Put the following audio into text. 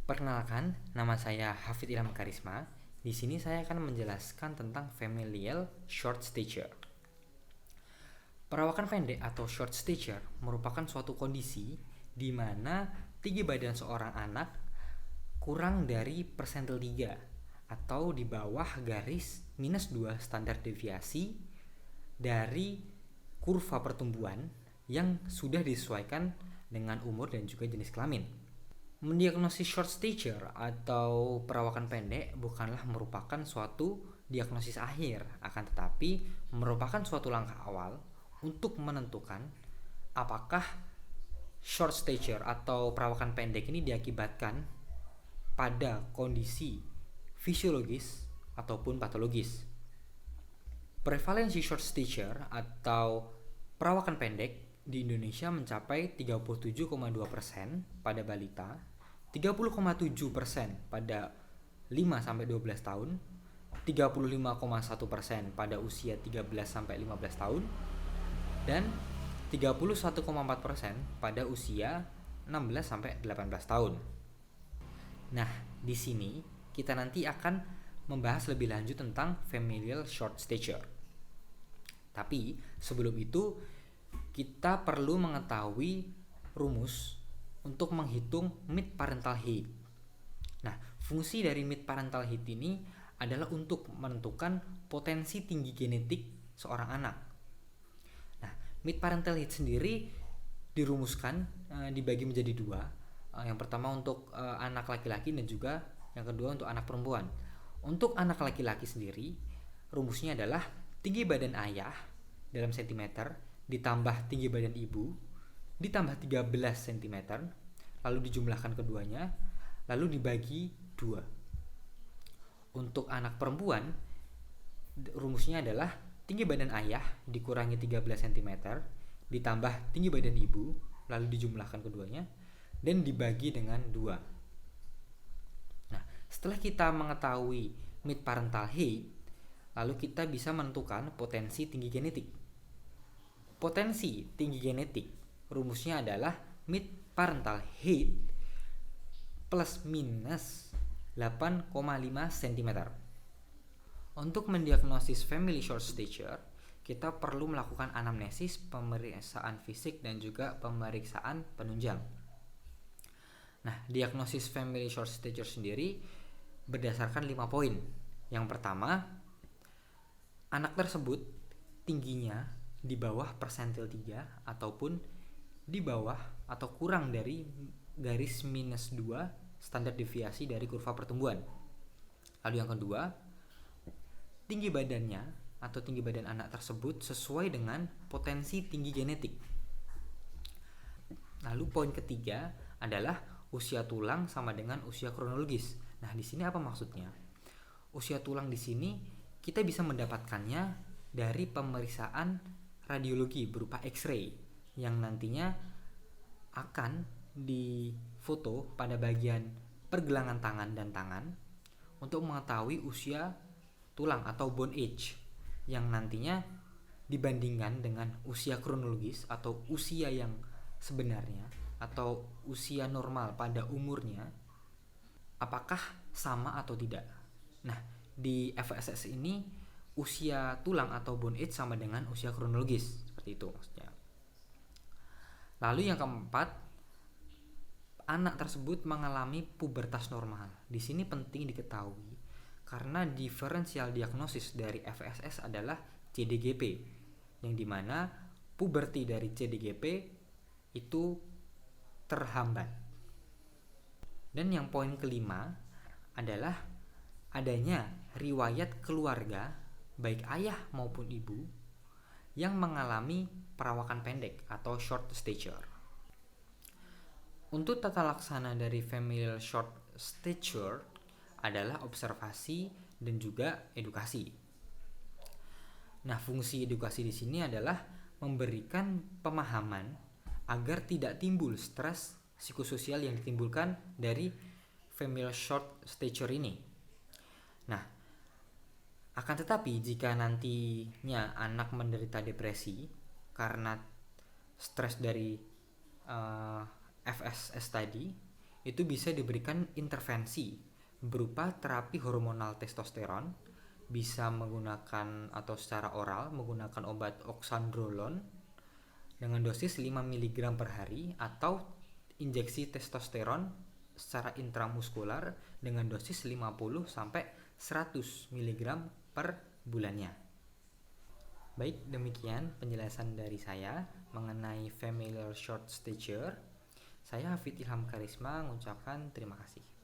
Perkenalkan, nama saya Hafid Ilham Karisma. Di sini saya akan menjelaskan tentang familial short stature. Perawakan pendek atau short stature merupakan suatu kondisi di mana tinggi badan seorang anak kurang dari persentil 3 atau di bawah garis minus 2 standar deviasi dari kurva pertumbuhan yang sudah disesuaikan dengan umur dan juga jenis kelamin. Mendiagnosis short stature atau perawakan pendek bukanlah merupakan suatu diagnosis akhir, akan tetapi merupakan suatu langkah awal untuk menentukan apakah short stature atau perawakan pendek ini diakibatkan pada kondisi fisiologis ataupun patologis. Prevalensi short stature atau perawakan pendek di Indonesia mencapai 37,2% pada balita, 30,7% pada 5-12 tahun, 35,1% pada usia 13-15 tahun, dan 31,4% pada usia 16-18 tahun. Nah, di sini kita nanti akan membahas lebih lanjut tentang familial short stature. Tapi sebelum itu kita perlu mengetahui rumus untuk menghitung mid parental height. Nah, fungsi dari mid parental height ini adalah untuk menentukan potensi tinggi genetik seorang anak. Nah, mid parental height sendiri dirumuskan dibagi menjadi dua. Yang pertama untuk anak laki-laki dan juga yang kedua untuk anak perempuan. Untuk anak laki-laki sendiri, rumusnya adalah tinggi badan ayah dalam sentimeter ditambah tinggi badan ibu ditambah 13 cm, lalu dijumlahkan keduanya, lalu dibagi 2. Untuk anak perempuan, rumusnya adalah tinggi badan ayah dikurangi 13 cm ditambah tinggi badan ibu, lalu dijumlahkan keduanya, dan dibagi dengan 2. Nah, setelah kita mengetahui mid parental height, lalu kita bisa menentukan potensi tinggi genetik. Potensi tinggi genetik rumusnya adalah mid parental height plus minus 8,5 cm. Untuk mendiagnosis family short stature, kita perlu melakukan anamnesis, pemeriksaan fisik, dan juga pemeriksaan penunjang. Nah, diagnosis family short stature sendiri berdasarkan 5 poin. Yang pertama, anak tersebut tingginya di bawah persentil 3 ataupun di bawah atau kurang dari garis minus 2 standar deviasi dari kurva pertumbuhan. Lalu yang kedua, tinggi badannya atau tinggi badan anak tersebut sesuai dengan potensi tinggi genetik. Lalu poin ketiga adalah usia tulang sama dengan usia kronologis. Nah, di sini apa maksudnya? Usia tulang di sini kita bisa mendapatkannya dari pemeriksaan radiologi berupa X-ray yang nantinya akan difoto pada bagian pergelangan tangan dan tangan untuk mengetahui usia tulang atau bone age yang nantinya dibandingkan dengan usia kronologis atau usia yang sebenarnya atau usia normal pada umurnya, apakah sama atau tidak. Nah, di FSS ini usia tulang atau bone age sama dengan usia kronologis, seperti itu maksudnya. Lalu yang keempat, anak tersebut mengalami pubertas normal. Di sini penting diketahui karena diferensial diagnosis dari FSS adalah CDGP, yang dimana puberti dari CDGP itu terhambat. Dan yang poin kelima adalah adanya riwayat keluarga baik ayah maupun ibu yang mengalami perawakan pendek atau short stature. Untuk tata laksana dari familial short stature adalah observasi dan juga edukasi. Nah, fungsi edukasi di sini adalah memberikan pemahaman agar tidak timbul stres psikososial yang ditimbulkan dari familial short stature ini. Nah, akan tetapi jika nantinya anak menderita depresi karena stres dari FSS tadi, itu bisa diberikan intervensi berupa terapi hormonal testosteron, bisa menggunakan atau secara oral menggunakan obat oxandrolone dengan dosis 5 mg per hari, atau injeksi testosteron secara intramuskular dengan dosis 50 sampai 100 mg per bulannya. Baik, demikian penjelasan dari saya mengenai familial short stature. Saya Hafid Ilham Karisma mengucapkan terima kasih.